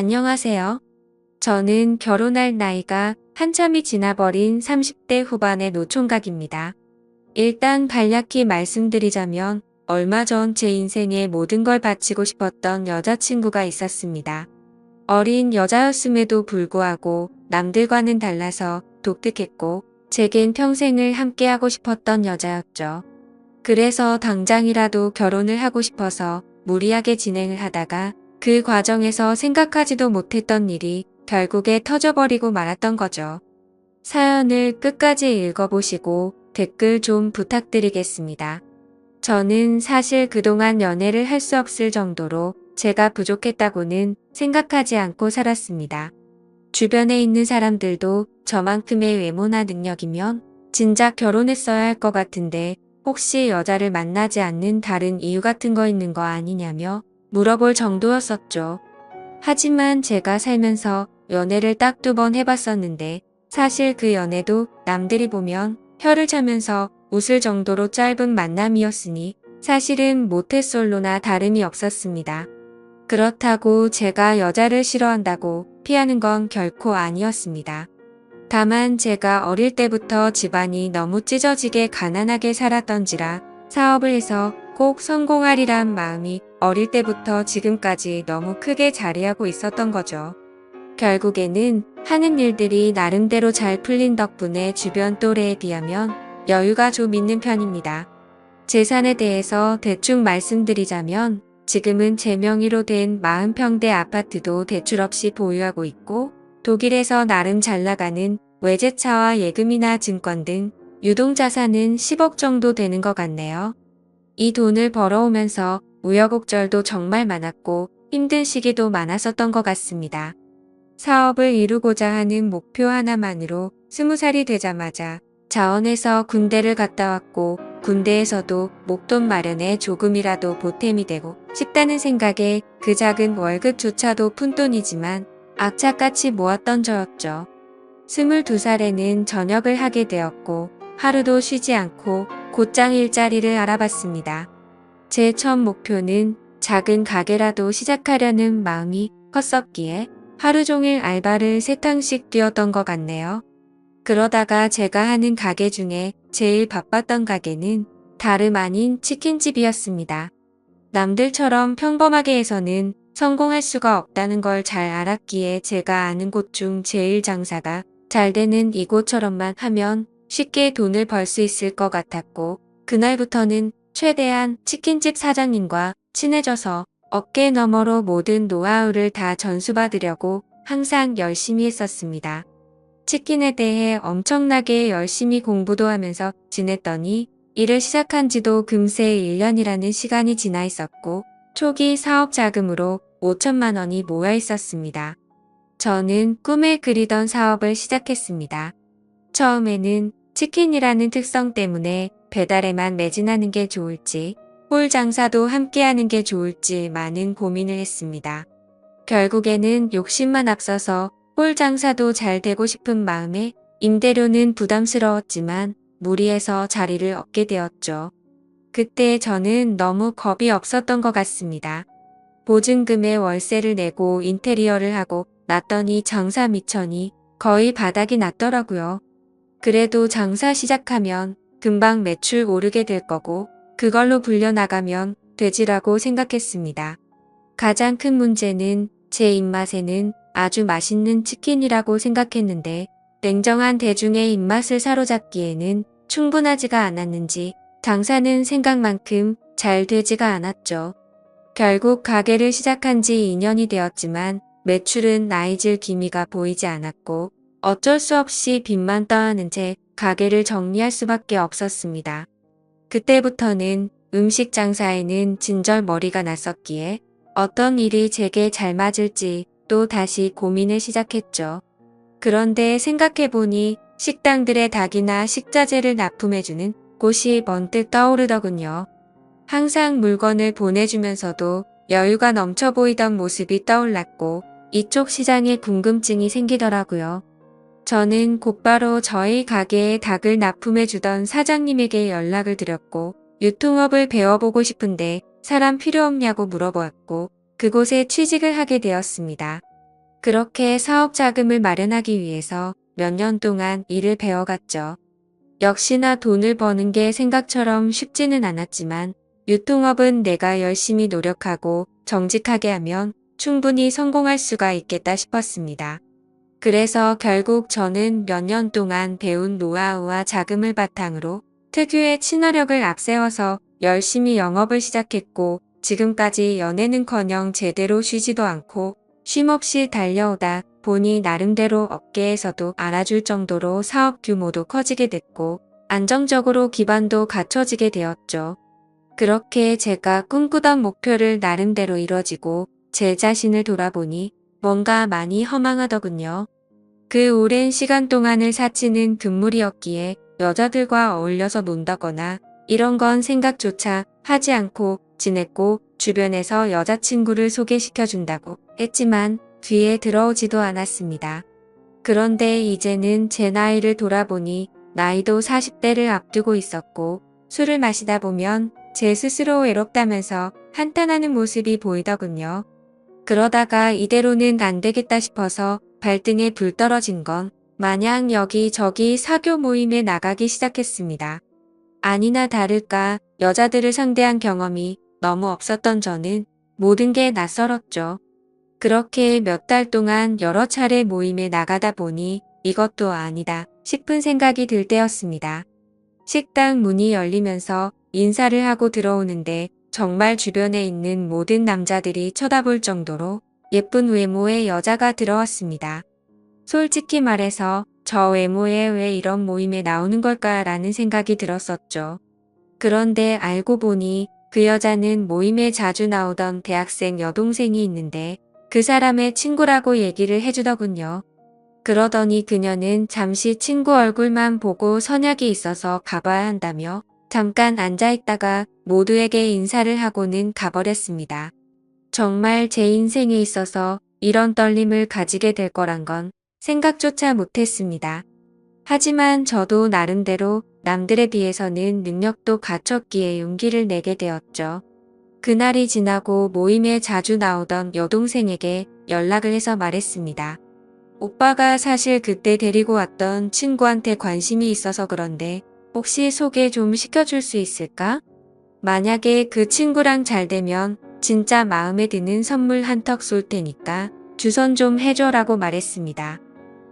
안녕하세요. 저는 결혼할 나이가 한참이 지나버린 30대 후반의 노총각입니다. 일단 간략히 말씀드리자면 얼마 전 제 인생에 모든 걸 바치고 싶었던 여자친구가 있었습니다. 어린 여자였음에도 불구하고 남들과는 달라서 독특했고 제겐 평생을 함께하고 싶었던 여자였죠. 그래서 당장이라도 결혼을 하고 싶어서 무리하게 진행을 하다가 그 과정에서 생각하지도 못했던 일이 결국에 터져버리고 말았던 거죠. 사연을 끝까지 읽어보시고 댓글 좀 부탁드리겠습니다. 저는 사실 그동안 연애를 할 수 없을 정도로 제가 부족했다고는 생각하지 않고 살았습니다. 주변에 있는 사람들도 저만큼의 외모나 능력이면 진작 결혼했어야 할 것 같은데 혹시 여자를 만나지 않는 다른 이유 같은 거 있는 거 아니냐며 물어볼 정도였었죠. 하지만 제가 살면서 연애를 딱 2번 해봤었는데 사실 그 연애도 남들이 보면 혀를 차면서 웃을 정도로 짧은 만남이었으니 사실은 모태솔로나 다름이 없었습니다. 그렇다고 제가 여자를 싫어한다고 피하는 건 결코 아니었습니다. 다만 제가 어릴 때부터 집안이 너무 찢어지게 가난하게 살았던지라 사업을 해서 꼭 성공하리란 마음이 어릴 때부터 지금까지 너무 크게 자리하고 있었던 거죠. 결국에는 하는 일들이 나름대로 잘 풀린 덕분에 주변 또래에 비하면 여유가 좀 있는 편입니다. 재산에 대해서 대충 말씀드리자면 지금은 제 명의로 된 40평대 아파트도 대출 없이 보유하고 있고 독일에서 나름 잘 나가는 외제차와 예금이나 증권 등 유동자산은 10억 정도 되는 것 같네요. 이 돈을 벌어오면서 우여곡절도 정말 많았고 힘든 시기도 많았었던 것 같습니다. 사업을 이루고자 하는 목표 하나만으로 20살이 되자마자 자원해서 군대를 갔다 왔고 군대에서도 목돈 마련에 조금이라도 보탬이 되고 싶다는 생각에 그 작은 월급조차도 푼돈이지만 악착같이 모았던 저였죠. 22살에는 전역을 하게 되었고 하루도 쉬지 않고 곧장 일자리를 알아봤습니다. 제 첫 목표는 작은 가게라도 시작하려는 마음이 컸었기에 하루 종일 알바를 3탕씩 뛰었던 것 같네요. 그러다가 제가 하는 가게 중에 제일 바빴던 가게는 다름 아닌 치킨집이었습니다. 남들처럼 평범하게 해서는 성공할 수가 없다는 걸 잘 알았기에 제가 아는 곳 중 제일 장사가 잘 되는 이곳처럼만 하면 쉽게 돈을 벌 수 있을 것 같았고 그날부터는 최대한 치킨집 사장님과 친해져서 어깨 너머로 모든 노하우를 다 전수받으려고 항상 열심히 했었습니다. 치킨에 대해 엄청나게 열심히 공부도 하면서 지냈더니 일을 시작한 지도 금세 1년이라는 시간이 지나 있었고 초기 사업 자금으로 5천만 원이 모여 있었습니다. 저는 꿈에 그리던 사업을 시작했습니다. 처음에는 치킨이라는 특성 때문에 배달에만 매진하는 게 좋을지 홀 장사도 함께하는 게 좋을지 많은 고민을 했습니다. 결국에는 욕심만 앞서서 홀 장사도 잘 되고 싶은 마음에 임대료는 부담스러웠지만 무리해서 자리를 얻게 되었죠. 그때 저는 너무 겁이 없었던 것 같습니다. 보증금에 월세를 내고 인테리어를 하고 났더니 장사 미천이 거의 바닥이 났더라고요. 그래도 장사 시작하면 금방 매출 오르게 될 거고 그걸로 불려나가면 되지라고 생각했습니다. 가장 큰 문제는 제 입맛에는 아주 맛있는 치킨이라고 생각했는데 냉정한 대중의 입맛을 사로잡기에는 충분하지가 않았는지 장사는 생각만큼 잘 되지가 않았죠. 결국 가게를 시작한 지 2년이 되었지만 매출은 나이질 기미가 보이지 않았고 어쩔 수 없이 빚만 떠안은 채 가게를 정리할 수밖에 없었습니다. 그때부터는 음식 장사에는 진절머리가 났었기에 어떤 일이 제게 잘 맞을지 또 다시 고민을 시작했죠. 그런데 생각해보니 식당들의 닭이나 식자재를 납품해주는 곳이 번뜩 떠오르더군요. 항상 물건을 보내주면서도 여유가 넘쳐 보이던 모습이 떠올랐고 이쪽 시장에 궁금증이 생기더라고요. 저는 곧바로 저희 가게에 닭을 납품해주던 사장님에게 연락을 드렸고 유통업을 배워보고 싶은데 사람 필요 없냐고 물어보았고 그곳에 취직을 하게 되었습니다. 그렇게 사업 자금을 마련하기 위해서 몇 년 동안 일을 배워갔죠. 역시나 돈을 버는 게 생각처럼 쉽지는 않았지만 유통업은 내가 열심히 노력하고 정직하게 하면 충분히 성공할 수가 있겠다 싶었습니다. 그래서 결국 저는 몇 년 동안 배운 노하우와 자금을 바탕으로 특유의 친화력을 앞세워서 열심히 영업을 시작했고 지금까지 연애는커녕 제대로 쉬지도 않고 쉼없이 달려오다 보니 나름대로 업계에서도 알아줄 정도로 사업 규모도 커지게 됐고 안정적으로 기반도 갖춰지게 되었죠. 그렇게 제가 꿈꾸던 목표를 나름대로 이뤄지고 제 자신을 돌아보니 뭔가 많이 허망하더군요. 그 오랜 시간 동안을 사치는 금물이었기에 여자들과 어울려서 논다거나 이런 건 생각조차 하지 않고 지냈고 주변에서 여자친구를 소개시켜준다고 했지만 귀에 들어오지도 않았습니다. 그런데 이제는 제 나이를 돌아보니 나이도 40대를 앞두고 있었고 술을 마시다 보면 제 스스로 외롭다면서 한탄하는 모습이 보이더군요. 그러다가 이대로는 안 되겠다 싶어서 발등에 불 떨어진 건 마냥 여기저기 사교 모임에 나가기 시작했습니다. 아니나 다를까 여자들을 상대한 경험이 너무 없었던 저는 모든 게 낯설었죠. 그렇게 몇 달 동안 여러 차례 모임에 나가다 보니 이것도 아니다 싶은 생각이 들 때였습니다. 식당 문이 열리면서 인사를 하고 들어오는데 정말 주변에 있는 모든 남자들이 쳐다볼 정도로 예쁜 외모의 여자가 들어왔습니다. 솔직히 말해서 저 외모에 왜 이런 모임에 나오는 걸까라는 생각이 들었었죠. 그런데 알고 보니 그 여자는 모임에 자주 나오던 대학생 여동생이 있는데 그 사람의 친구라고 얘기를 해주더군요. 그러더니 그녀는 잠시 친구 얼굴만 보고 선약이 있어서 가봐야 한다며 잠깐 앉아있다가 모두에게 인사를 하고는 가버렸습니다. 정말 제 인생에 있어서 이런 떨림을 가지게 될 거란 건 생각조차 못했습니다. 하지만 저도 나름대로 남들에 비해서는 능력도 갖췄기에 용기를 내게 되었죠. 그날이 지나고 모임에 자주 나오던 여동생에게 연락을 해서 말했습니다. 오빠가 사실 그때 데리고 왔던 친구한테 관심이 있어서 그런데 혹시 소개 좀 시켜줄 수 있을까? 만약에 그 친구랑 잘 되면 진짜 마음에 드는 선물 한턱 쏠 테니까 주선 좀 해줘라고 말했습니다.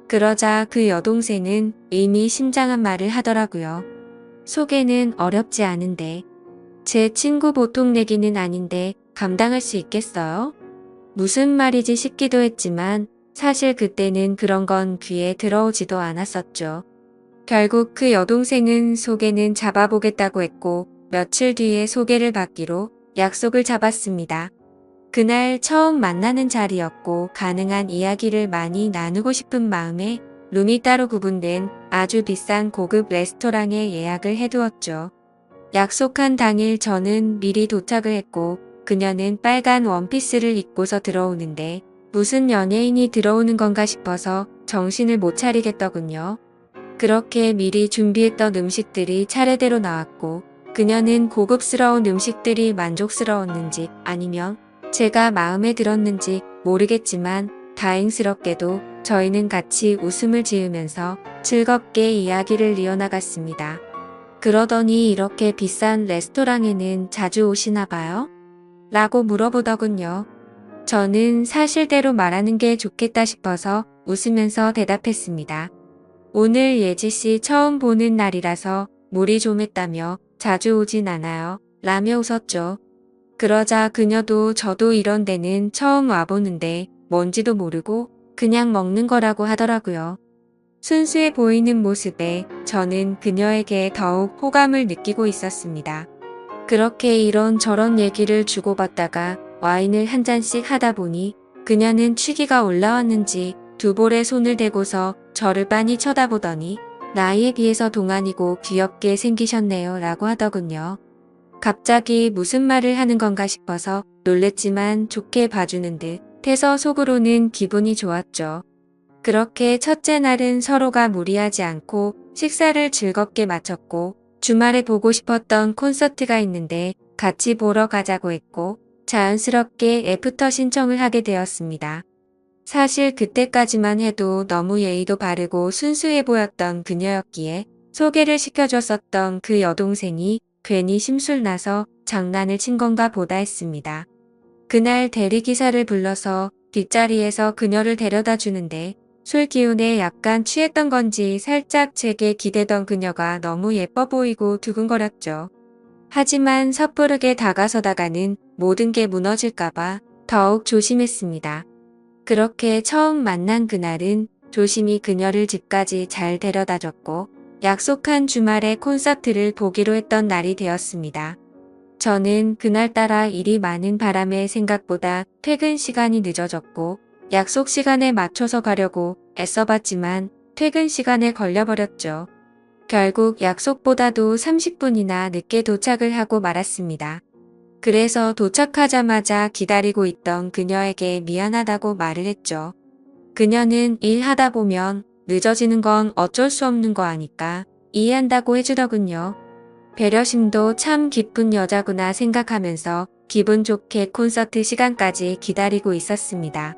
그러자 그 여동생은 의미심장한 말을 하더라고요. 소개는 어렵지 않은데 제 친구 보통 내기는 아닌데 감당할 수 있겠어요? 무슨 말이지 싶기도 했지만 사실 그때는 그런 건 귀에 들어오지도 않았었죠. 결국 그 여동생은 소개는 잡아보겠다고 했고 며칠 뒤에 소개를 받기로 약속을 잡았습니다. 그날 처음 만나는 자리였고 가능한 이야기를 많이 나누고 싶은 마음에 룸이 따로 구분된 아주 비싼 고급 레스토랑에 예약을 해두었죠. 약속한 당일 저는 미리 도착을 했고 그녀는 빨간 원피스를 입고서 들어오는데 무슨 연예인이 들어오는 건가 싶어서 정신을 못 차리겠더군요. 그렇게 미리 준비했던 음식들이 차례대로 나왔고 그녀는 고급스러운 음식들이 만족스러웠는지 아니면 제가 마음에 들었는지 모르겠지만 다행스럽게도 저희는 같이 웃음을 지으면서 즐겁게 이야기를 이어나갔습니다. 그러더니 이렇게 비싼 레스토랑에는 자주 오시나 봐요? 라고 물어보더군요. 저는 사실대로 말하는 게 좋겠다 싶어서 웃으면서 대답했습니다. 오늘 예지씨 처음 보는 날이라서 무리 좀 했다며 자주 오진 않아요. 라며 웃었죠. 그러자 그녀도 저도 이런 데는 처음 와보는데 뭔지도 모르고 그냥 먹는 거라고 하더라고요. 순수해 보이는 모습에 저는 그녀에게 더욱 호감을 느끼고 있었습니다. 그렇게 이런저런 얘기를 주고받다가 와인을 한 잔씩 하다 보니 그녀는 취기가 올라왔는지 두 볼에 손을 대고서 저를 빤히 쳐다보더니 나이에 비해서 동안이고 귀엽게 생기셨네요 라고 하더군요. 갑자기 무슨 말을 하는 건가 싶어서 놀랬지만 좋게 봐주는 듯 해서 속으로는 기분이 좋았죠. 그렇게 첫째 날은 서로가 무리하지 않고 식사를 즐겁게 마쳤고 주말에 보고 싶었던 콘서트가 있는데 같이 보러 가자고 했고 자연스럽게 애프터 신청을 하게 되었습니다. 사실 그때까지만 해도 너무 예의도 바르고 순수해 보였던 그녀였기에 소개를 시켜줬었던 그 여동생이 괜히 심술나서 장난을 친 건가 보다 했습니다. 그날 대리기사를 불러서 뒷자리에서 그녀를 데려다 주는데 술 기운에 약간 취했던 건지 살짝 제게 기대던 그녀가 너무 예뻐 보이고 두근거렸죠. 하지만 섣부르게 다가서다가는 모든 게 무너질까봐 더욱 조심했습니다. 그렇게 처음 만난 그날은 조심히 그녀를 집까지 잘 데려다 줬고 약속한 주말에 콘서트를 보기로 했던 날이 되었습니다. 저는 그날따라 일이 많은 바람에 생각보다 퇴근 시간이 늦어졌고 약속 시간에 맞춰서 가려고 애써봤지만 퇴근 시간에 걸려버렸죠. 결국 약속보다도 30분이나 늦게 도착을 하고 말았습니다. 그래서 도착하자마자 기다리고 있던 그녀에게 미안하다고 말을 했죠. 그녀는 일하다 보면 늦어지는 건 어쩔 수 없는 거 아니까 이해한다고 해주더군요. 배려심도 참 깊은 여자구나 생각하면서 기분 좋게 콘서트 시간까지 기다리고 있었습니다.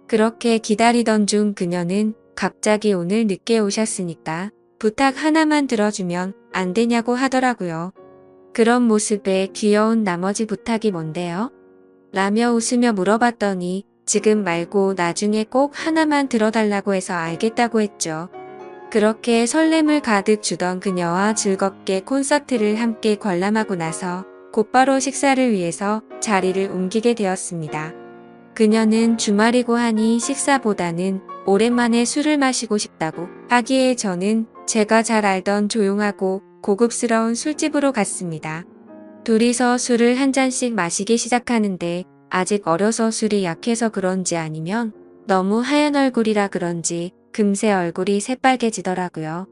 그렇게 기다리던 중 그녀는 갑자기 오늘 늦게 오셨으니까 부탁 하나만 들어주면 안 되냐고 하더라고요. 그런 모습에 귀여운 나머지 부탁이 뭔데요? 라며 웃으며 물어봤더니 지금 말고 나중에 꼭 하나만 들어달라고 해서 알겠다고 했죠. 그렇게 설렘을 가득 주던 그녀와 즐겁게 콘서트를 함께 관람하고 나서 곧바로 식사를 위해서 자리를 옮기게 되었습니다. 그녀는 주말이고 하니 식사보다는 오랜만에 술을 마시고 싶다고 하기에 저는 제가 잘 알던 조용하고 고급스러운 술집으로 갔습니다. 둘이서 술을 한 잔씩 마시기 시작하는데 아직 어려서 술이 약해서 그런지 아니면 너무 하얀 얼굴이라 그런지 금세 얼굴이 새빨개지더라고요.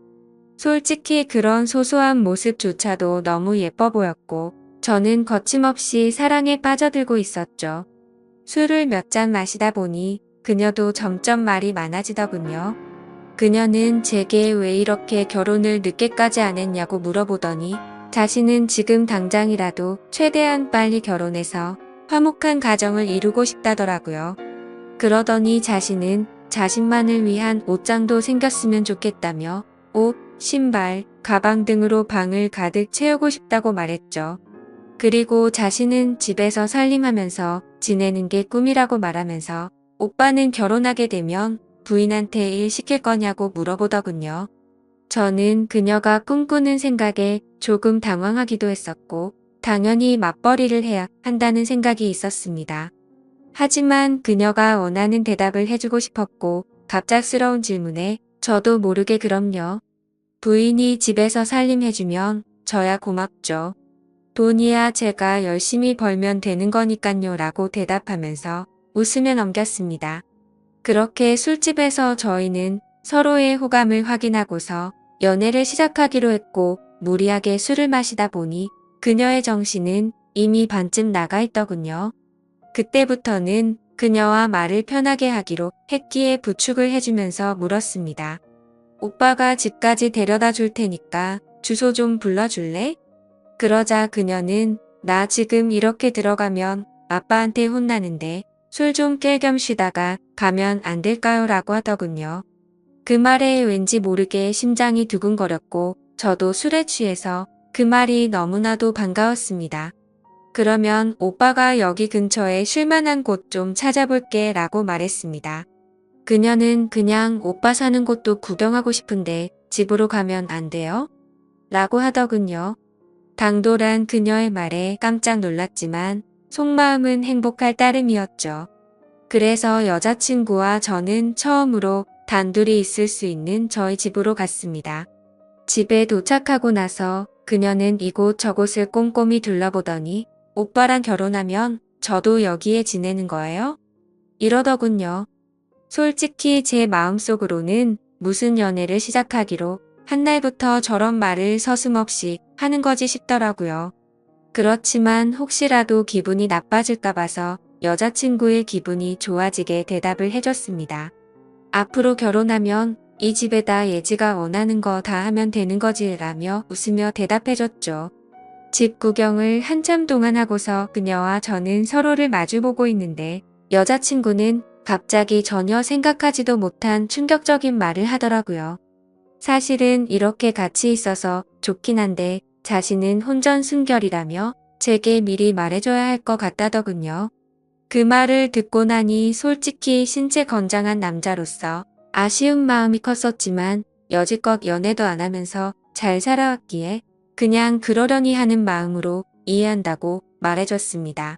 솔직히 그런 소소한 모습조차도 너무 예뻐 보였고 저는 거침없이 사랑에 빠져들고 있었죠. 술을 몇 잔 마시다 보니 그녀도 점점 말이 많아지더군요. 그녀는 제게 왜 이렇게 결혼을 늦게까지 안 했냐고 물어보더니 자신은 지금 당장이라도 최대한 빨리 결혼해서 화목한 가정을 이루고 싶다더라고요. 그러더니 자신은 자신만을 위한 옷장도 생겼으면 좋겠다며 옷, 신발, 가방 등으로 방을 가득 채우고 싶다고 말했죠. 그리고 자신은 집에서 살림하면서 지내는 게 꿈이라고 말하면서 오빠는 결혼하게 되면 부인한테 일 시킬 거냐고 물어보더군요. 저는 그녀가 꿈꾸는 생각에 조금 당황하기도 했었고 당연히 맞벌이를 해야 한다는 생각이 있었습니다. 하지만 그녀가 원하는 대답을 해주고 싶었고 갑작스러운 질문에 저도 모르게 그럼요. 부인이 집에서 살림해주면 저야 고맙죠. 돈이야 제가 열심히 벌면 되는 거니깐요 라고 대답하면서 웃으며 넘겼습니다. 그렇게 술집에서 저희는 서로의 호감을 확인하고서 연애를 시작하기로 했고 무리하게 술을 마시다 보니 그녀의 정신은 이미 반쯤 나가 있더군요. 그때부터는 그녀와 말을 편하게 하기로 했기에 부축을 해주면서 물었습니다. 오빠가 집까지 데려다 줄 테니까 주소 좀 불러줄래? 그러자 그녀는 나 지금 이렇게 들어가면 아빠한테 혼나는데 술 좀 깰 겸 쉬다가 가면 안 될까요? 라고 하더군요. 그 말에 왠지 모르게 심장이 두근거렸고 저도 술에 취해서 그 말이 너무나도 반가웠습니다. 그러면 오빠가 여기 근처에 쉴만한 곳 좀 찾아볼게 라고 말했습니다. 그녀는 그냥 오빠 사는 곳도 구경하고 싶은데 집으로 가면 안 돼요? 라고 하더군요. 당돌한 그녀의 말에 깜짝 놀랐지만 속마음은 행복할 따름이었죠. 그래서 여자친구와 저는 처음으로 단둘이 있을 수 있는 저희 집으로 갔습니다. 집에 도착하고 나서 그녀는 이곳저곳을 꼼꼼히 둘러보더니 오빠랑 결혼하면 저도 여기에 지내는 거예요? 이러더군요. 솔직히 제 마음속으로는 무슨 연애를 시작하기로 한 날부터 저런 말을 서슴없이 하는 거지 싶더라고요. 그렇지만 혹시라도 기분이 나빠질까 봐서 여자친구의 기분이 좋아지게 대답을 해줬습니다. 앞으로 결혼하면 이 집에다 예지가 원하는 거 다 하면 되는 거지 라며 웃으며 대답해줬죠. 집 구경을 한참 동안 하고서 그녀와 저는 서로를 마주보고 있는데 여자친구는 갑자기 전혀 생각하지도 못한 충격적인 말을 하더라고요. 사실은 이렇게 같이 있어서 좋긴 한데 자신은 혼전순결이라며 제게 미리 말해줘야 할 것 같다더군요. 그 말을 듣고 나니 솔직히 신체 건장한 남자로서 아쉬운 마음이 컸었지만 여지껏 연애도 안 하면서 잘 살아왔기에 그냥 그러려니 하는 마음으로 이해한다고 말해줬습니다.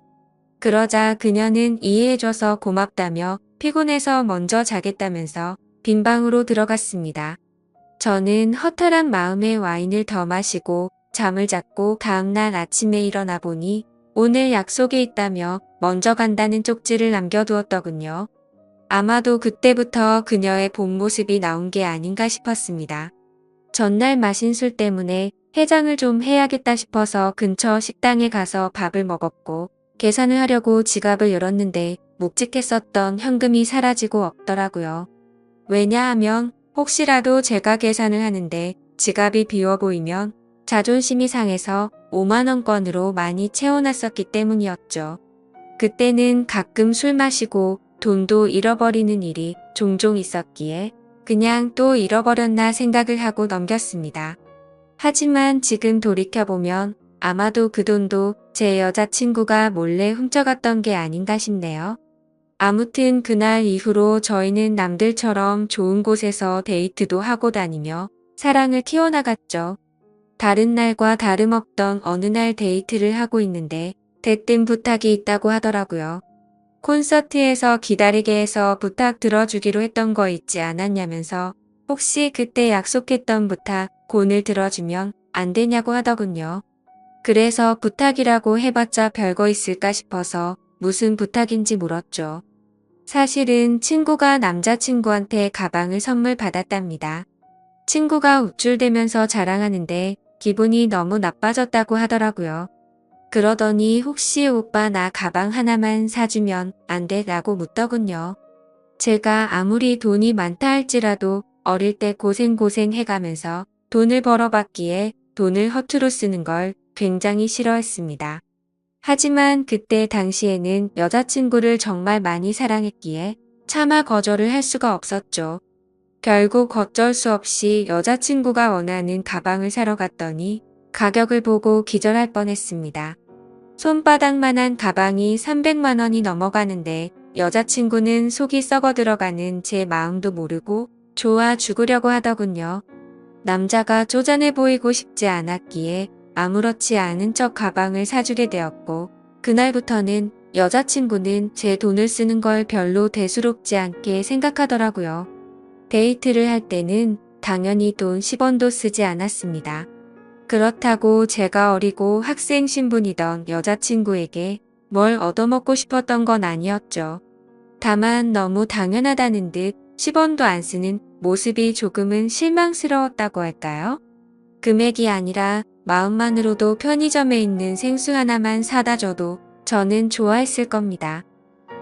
그러자 그녀는 이해해줘서 고맙다며 피곤해서 먼저 자겠다면서 빈 방으로 들어갔습니다. 저는 허탈한 마음에 와인을 더 마시고 잠을 잤고 다음날 아침에 일어나 보니 오늘 약속이 있다며 먼저 간다는 쪽지를 남겨두었더군요. 아마도 그때부터 그녀의 본 모습이 나온 게 아닌가 싶었습니다. 전날 마신 술 때문에 해장을 좀 해야겠다 싶어서 근처 식당에 가서 밥을 먹었고 계산을 하려고 지갑을 열었는데 묵직했었던 현금이 사라지고 없더라고요. 왜냐하면 혹시라도 제가 계산을 하는데 지갑이 비어 보이면 자존심이 상해서 5만원권으로 많이 채워놨었기 때문이었죠. 그때는 가끔 술 마시고 돈도 잃어버리는 일이 종종 있었기에 그냥 또 잃어버렸나 생각을 하고 넘겼습니다. 하지만 지금 돌이켜보면 아마도 그 돈도 제 여자친구가 몰래 훔쳐갔던 게 아닌가 싶네요. 아무튼 그날 이후로 저희는 남들처럼 좋은 곳에서 데이트도 하고 다니며 사랑을 키워나갔죠. 다른 날과 다름없던 어느 날 데이트를 하고 있는데 대뜸 부탁이 있다고 하더라고요. 콘서트에서 기다리게 해서 부탁 들어주기로 했던 거 있지 않았냐면서 혹시 그때 약속했던 부탁 돈을 들어주면 안 되냐고 하더군요. 그래서 부탁이라고 해봤자 별거 있을까 싶어서 무슨 부탁인지 물었죠. 사실은 친구가 남자친구한테 가방을 선물 받았답니다. 친구가 우쭐대면서 자랑하는데 기분이 너무 나빠졌다고 하더라고요. 그러더니 혹시 오빠 나 가방 하나만 사주면 안 돼? 라고 묻더군요. 제가 아무리 돈이 많다 할지라도 어릴 때 고생 해가면서 돈을 벌어봤기에 돈을 허투루 쓰는 걸 굉장히 싫어했습니다. 하지만 그때 당시에는 여자친구를 정말 많이 사랑했기에 차마 거절을 할 수가 없었죠. 결국 어쩔 수 없이 여자친구가 원하는 가방을 사러 갔더니 가격을 보고 기절할 뻔했습니다. 손바닥만한 가방이 300만 원이 넘어가는데 여자친구는 속이 썩어 들어가는 제 마음도 모르고 좋아 죽으려고 하더군요. 남자가 쪼잔해 보이고 싶지 않았기에 아무렇지 않은 척 가방을 사주게 되었고 그날부터는 여자친구는 제 돈을 쓰는 걸 별로 대수롭지 않게 생각하더라고요. 데이트를 할 때는 당연히 돈 10원도 쓰지 않았습니다. 그렇다고 제가 어리고 학생 신분이던 여자친구에게 뭘 얻어먹고 싶었던 건 아니었죠. 다만 너무 당연하다는 듯 10원도 안 쓰는 모습이 조금은 실망스러웠다고 할까요? 금액이 아니라 마음만으로도 편의점에 있는 생수 하나만 사다 줘도 저는 좋아했을 겁니다.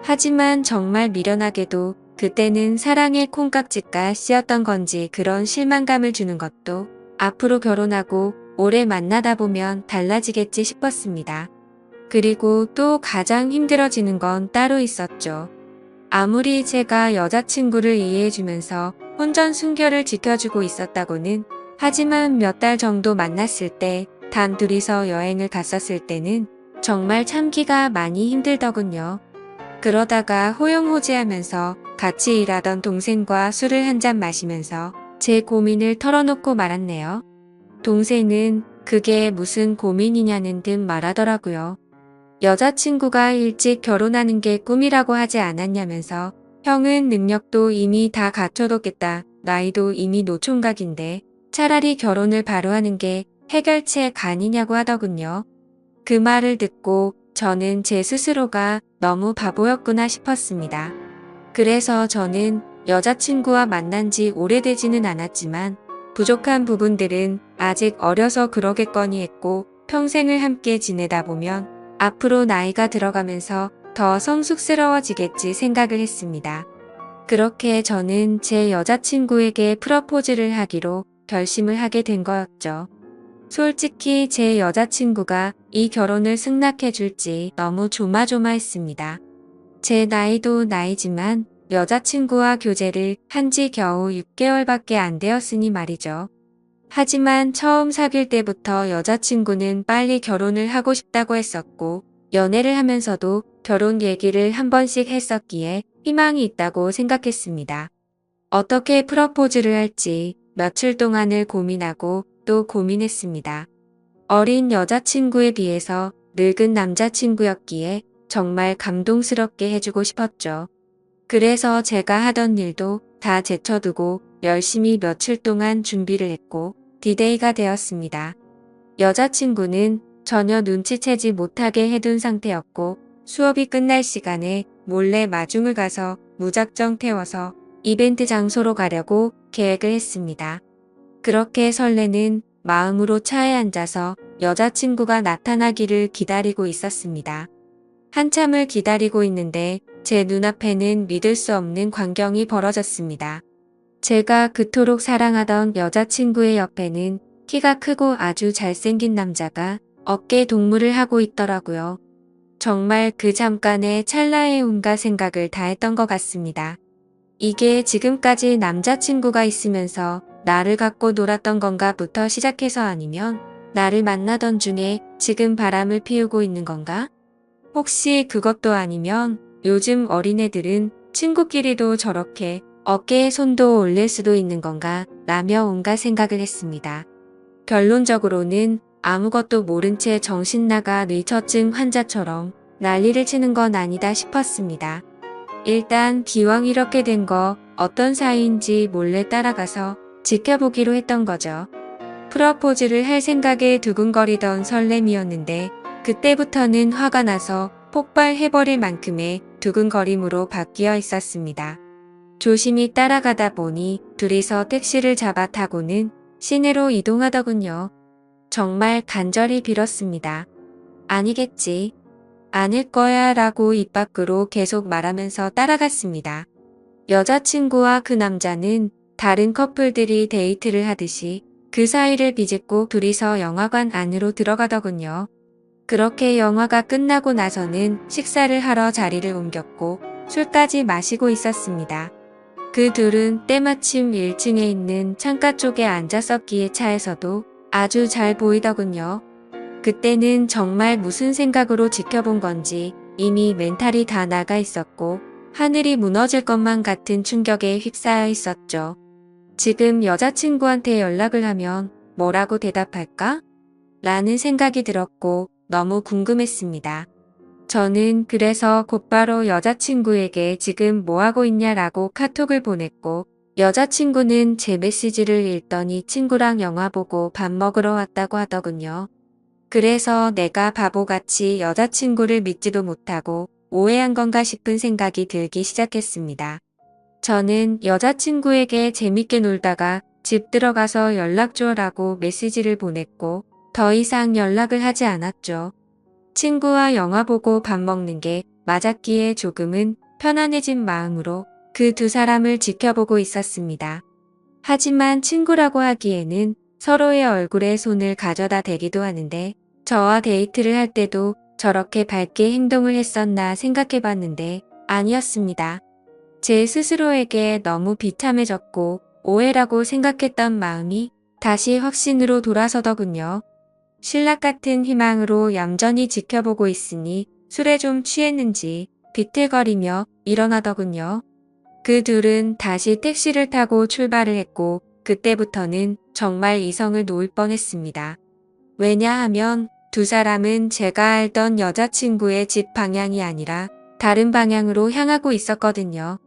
하지만 정말 미련하게도 그때는 사랑의 콩깍지가 씌었던 건지 그런 실망감을 주는 것도 앞으로 결혼하고 오래 만나다 보면 달라지겠지 싶었습니다. 그리고 또 가장 힘들어지는 건 따로 있었죠. 아무리 제가 여자친구를 이해해주면서 혼전순결을 지켜주고 있었다고는 하지만 몇 달 정도 만났을 때 단 둘이서 여행을 갔었을 때는 정말 참기가 많이 힘들더군요. 그러다가 호용호재하면서 같이 일하던 동생과 술을 한 잔 마시면서 제 고민을 털어놓고 말았네요. 동생은 그게 무슨 고민이냐는 듯 말하더라고요. 여자친구가 일찍 결혼하는 게 꿈이라고 하지 않았냐면서 형은 능력도 이미 다 갖춰뒀겠다. 나이도 이미 노총각인데 차라리 결혼을 바로 하는 게 해결책 아니냐고 하더군요. 그 말을 듣고 저는 제 스스로가 너무 바보였구나 싶었습니다. 그래서 저는 여자친구와 만난 지 오래되지는 않았지만 부족한 부분들은 아직 어려서 그러겠거니 했고 평생을 함께 지내다 보면 앞으로 나이가 들어가면서 더 성숙스러워지겠지 생각을 했습니다. 그렇게 저는 제 여자친구에게 프러포즈를 하기로 결심을 하게 된 거였죠. 솔직히 제 여자친구가 이 결혼을 승낙해 줄지 너무 조마조마했습니다. 제 나이도 나이지만 여자친구와 교제를 한 지 겨우 6개월밖에 안 되었으니 말이죠. 하지만 처음 사귈 때부터 여자친구는 빨리 결혼을 하고 싶다고 했었고, 연애를 하면서도 결혼 얘기를 한 번씩 했었기에 희망이 있다고 생각했습니다. 어떻게 프러포즈를 할지 며칠 동안을 고민하고 또 고민했습니다. 어린 여자친구에 비해서 늙은 남자친구였기에 정말 감동스럽게 해주고 싶었죠. 그래서 제가 하던 일도 다 제쳐두고 열심히 며칠 동안 준비를 했고 디데이가 되었습니다. 여자친구는 전혀 눈치채지 못하게 해둔 상태였고 수업이 끝날 시간에 몰래 마중을 가서 무작정 태워서 이벤트 장소로 가려고 계획을 했습니다. 그렇게 설레는 마음으로 차에 앉아서 여자친구가 나타나기를 기다리고 있었습니다. 한참을 기다리고 있는데 제 눈앞에는 믿을 수 없는 광경이 벌어졌습니다. 제가 그토록 사랑하던 여자친구의 옆에는 키가 크고 아주 잘생긴 남자가 어깨 동무를 하고 있더라고요. 정말 그 잠깐의 찰나의 온갖 생각을 다 했던 것 같습니다. 이게 지금까지 남자친구가 있으면서 나를 갖고 놀았던 건가부터 시작해서 아니면 나를 만나던 중에 지금 바람을 피우고 있는 건가? 혹시 그것도 아니면 요즘 어린애들은 친구끼리도 저렇게 어깨에 손도 올릴 수도 있는 건가 라며 온갖 생각을 했습니다. 결론적으로는 아무것도 모른 채 정신 나가 뇌처증 환자처럼 난리를 치는 건 아니다 싶었습니다. 일단 기왕 이렇게 된 거 어떤 사이인지 몰래 따라가서 지켜보기로 했던 거죠. 프러포즈를 할 생각에 두근거리던 설렘이었는데 그때부터는 화가 나서 폭발해버릴 만큼의 두근거림으로 바뀌어 있었습니다. 조심히 따라가다 보니 둘이서 택시를 잡아 타고는 시내로 이동하더군요. 정말 간절히 빌었습니다. 아니겠지. 아닐 거야 라고 입 밖으로 계속 말하면서 따라갔습니다. 여자친구와 그 남자는 다른 커플들이 데이트를 하듯이 그 사이를 비집고 둘이서 영화관 안으로 들어가더군요. 그렇게 영화가 끝나고 나서는 식사를 하러 자리를 옮겼고 술까지 마시고 있었습니다. 그 둘은 때마침 1층에 있는 창가 쪽에 앉았었기에 차에서도 아주 잘 보이더군요. 그때는 정말 무슨 생각으로 지켜본 건지 이미 멘탈이 다 나가 있었고 하늘이 무너질 것만 같은 충격에 휩싸여 있었죠. 지금 여자친구한테 연락을 하면 뭐라고 대답할까? 라는 생각이 들었고 너무 궁금했습니다. 저는 그래서 곧바로 여자친구에게 지금 뭐하고 있냐라고 카톡을 보냈고 여자친구는 제 메시지를 읽더니 친구랑 영화 보고 밥 먹으러 왔다고 하더군요. 그래서 내가 바보같이 여자친구를 믿지도 못하고 오해한 건가 싶은 생각이 들기 시작했습니다. 저는 여자친구에게 재밌게 놀다가 집 들어가서 연락 줘라고 메시지를 보냈고 더 이상 연락을 하지 않았죠. 친구와 영화 보고 밥 먹는 게 맞았기에 조금은 편안해진 마음으로 그 두 사람을 지켜보고 있었습니다. 하지만 친구라고 하기에는 서로의 얼굴에 손을 가져다 대기도 하는데 저와 데이트를 할 때도 저렇게 밝게 행동을 했었나 생각해봤는데 아니었습니다. 제 스스로에게 너무 비참해졌고 오해라고 생각했던 마음이 다시 확신으로 돌아서더군요. 신락 같은 희망으로 얌전히 지켜보고 있으니 술에 좀 취했는지 비틀거리며 일어나더군요. 그 둘은 다시 택시를 타고 출발을 했고 그때부터는 정말 이성을 놓을 뻔했습니다. 왜냐하면 두 사람은 제가 알던 여자친구의 집 방향이 아니라 다른 방향으로 향하고 있었거든요.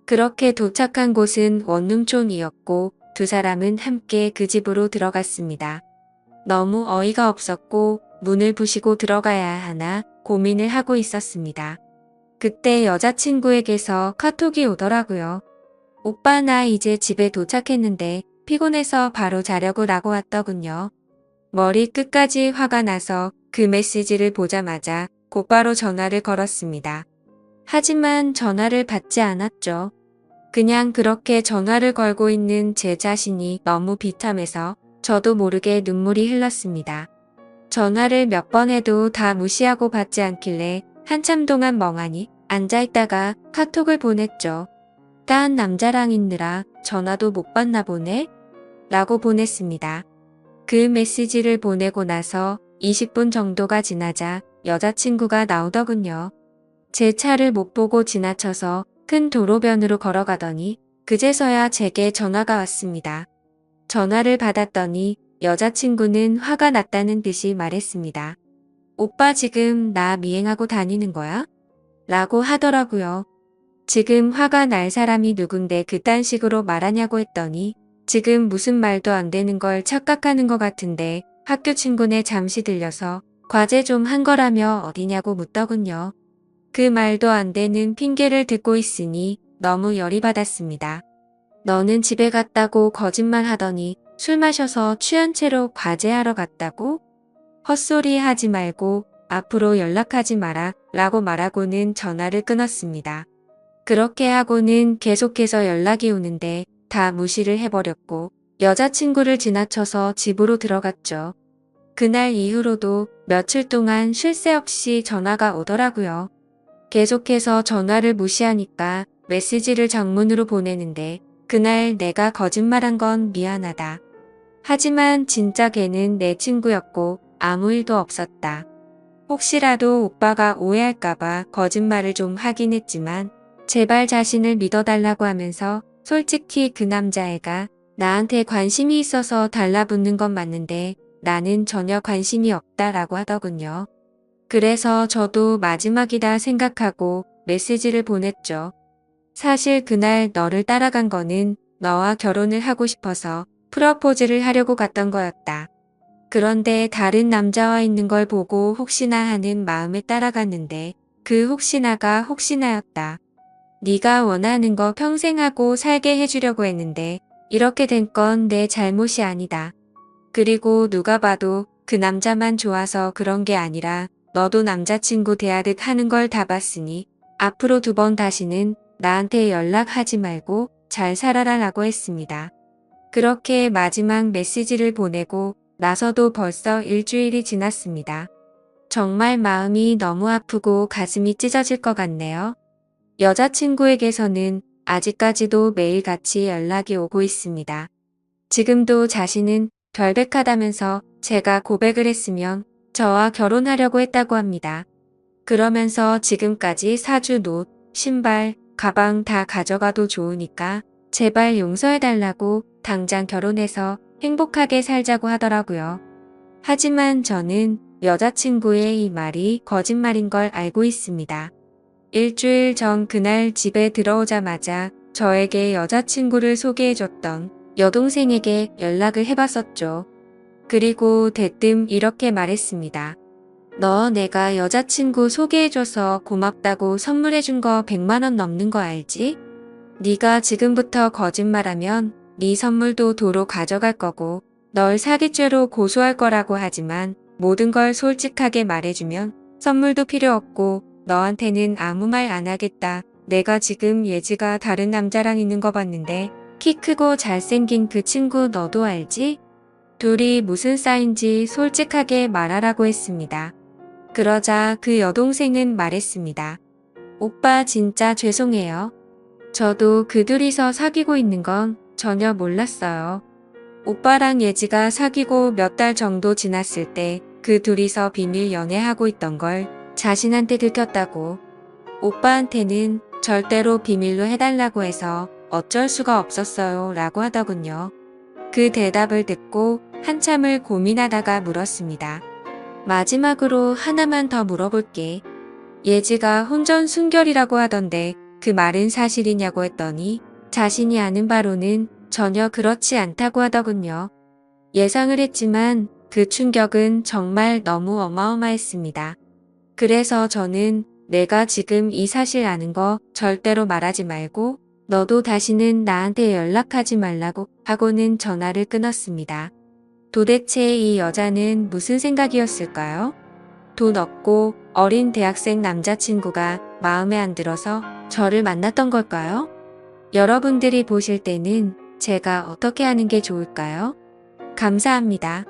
그렇게 도착한 곳은 원룸촌이었고 두 사람은 함께 그 집으로 들어갔습니다. 너무 어이가 없었고 문을 부시고 들어가야 하나 고민을 하고 있었습니다. 그때 여자친구에게서 카톡이 오더라고요. 오빠 나 이제 집에 도착했는데 피곤해서 바로 자려고 라고 왔더군요. 머리 끝까지 화가 나서 그 메시지를 보자마자 곧바로 전화를 걸었습니다. 하지만 전화를 받지 않았죠. 그냥 그렇게 전화를 걸고 있는 제 자신이 너무 비참해서 저도 모르게 눈물이 흘렀습니다. 전화를 몇 번 해도 다 무시하고 받지 않길래 한참 동안 멍하니 앉아있다가 카톡을 보냈죠. 못다한 남자랑 있느라 전화도 못 받나 보네? 라고 보냈습니다. 그 메시지를 보내고 나서 20분 정도가 지나자 여자친구가 나오더군요. 제 차를 못 보고 지나쳐서 큰 도로변으로 걸어가더니 그제서야 제게 전화가 왔습니다. 전화를 받았더니 여자친구는 화가 났다는 듯이 말했습니다. 오빠 지금 나 미행하고 다니는 거야? 라고 하더라고요. 지금 화가 날 사람이 누군데 그딴 식으로 말하냐고 했더니 지금 무슨 말도 안 되는 걸 착각하는 것 같은데 학교 친구네 잠시 들려서 과제 좀 한 거라며 어디냐고 묻더군요. 그 말도 안 되는 핑계를 듣고 있으니 너무 열이 받았습니다. 너는 집에 갔다고 거짓말 하더니 술 마셔서 취한 채로 과제하러 갔다고? 헛소리 하지 말고 앞으로 연락하지 마라 라고 말하고는 전화를 끊었습니다. 그렇게 하고는 계속해서 연락이 오는데 다 무시를 해버렸고 여자친구를 지나쳐서 집으로 들어갔죠. 그날 이후로도 며칠 동안 쉴 새 없이 전화가 오더라고요. 계속해서 전화를 무시하니까 메시지를 장문으로 보내는데 그날 내가 거짓말한 건 미안하다. 하지만 진짜 걔는 내 친구였고 아무 일도 없었다. 혹시라도 오빠가 오해할까봐 거짓말을 좀 하긴 했지만 제발 자신을 믿어달라고 하면서 솔직히 그 남자애가 나한테 관심이 있어서 달라붙는 건 맞는데 나는 전혀 관심이 없다라고 하더군요. 그래서 저도 마지막이다 생각하고 메시지를 보냈죠. 사실 그날 너를 따라간 거는 너와 결혼을 하고 싶어서 프러포즈를 하려고 갔던 거였다. 그런데 다른 남자와 있는 걸 보고 혹시나 하는 마음에 따라갔는데 그 혹시나가 혹시나였다. 네가 원하는 거 평생 하고 살게 해주려고 했는데 이렇게 된 건 내 잘못이 아니다. 그리고 누가 봐도 그 남자만 좋아서 그런 게 아니라 너도 남자친구 대하듯 하는 걸 다 봤으니 앞으로 2번 다시는 나한테 연락하지 말고 잘 살아라 라고 했습니다. 그렇게 마지막 메시지를 보내고 나서도 벌써 일주일이 지났습니다. 정말 마음이 너무 아프고 가슴이 찢어질 것 같네요. 여자친구에게서는 아직까지도 매일같이 연락이 오고 있습니다. 지금도 자신은 결백하다면서 제가 고백을 했으면 저와 결혼하려고 했다고 합니다. 그러면서 지금까지 사준 옷, 신발, 가방 다 가져가도 좋으니까 제발 용서해달라고 당장 결혼해서 행복하게 살자고 하더라고요. 하지만 저는 여자친구의 이 말이 거짓말인 걸 알고 있습니다. 일주일 전 그날 집에 들어오자마자 저에게 여자친구를 소개해줬던 여동생에게 연락을 해봤었죠. 그리고 대뜸 이렇게 말했습니다. 너 내가 여자친구 소개해줘서 고맙다고 선물해준 거 100만 원 넘는 거 알지? 네가 지금부터 거짓말하면 네 선물도 도로 가져갈 거고 널 사기죄로 고소할 거라고 하지만 모든 걸 솔직하게 말해주면 선물도 필요 없고 너한테는 아무 말 안 하겠다. 내가 지금 예지가 다른 남자랑 있는 거 봤는데 키 크고 잘생긴 그 친구 너도 알지? 둘이 무슨 사이인지 솔직하게 말하라고 했습니다. 그러자 그 여동생은 말했습니다. 오빠 진짜 죄송해요. 저도 그 둘이서 사귀고 있는 건 전혀 몰랐어요. 오빠랑 예지가 사귀고 몇 달 정도 지났을 때 그 둘이서 비밀 연애하고 있던 걸 자신한테 들켰다고. 오빠한테는 절대로 비밀로 해달라고 해서 어쩔 수가 없었어요 라고 하더군요. 그 대답을 듣고 한참을 고민하다가 물었습니다. 마지막으로 하나만 더 물어볼게. 예지가 혼전 순결이라고 하던데 그 말은 사실이냐고 했더니 자신이 아는 바로는 전혀 그렇지 않다고 하더군요. 예상을 했지만 그 충격은 정말 너무 어마어마했습니다. 그래서 저는 내가 지금 이 사실 아는 거 절대로 말하지 말고 너도 다시는 나한테 연락하지 말라고 하고는 전화를 끊었습니다. 도대체 이 여자는 무슨 생각이었을까요? 돈 없고 어린 대학생 남자친구가 마음에 안 들어서 저를 만났던 걸까요? 여러분들이 보실 때는 제가 어떻게 하는 게 좋을까요? 감사합니다.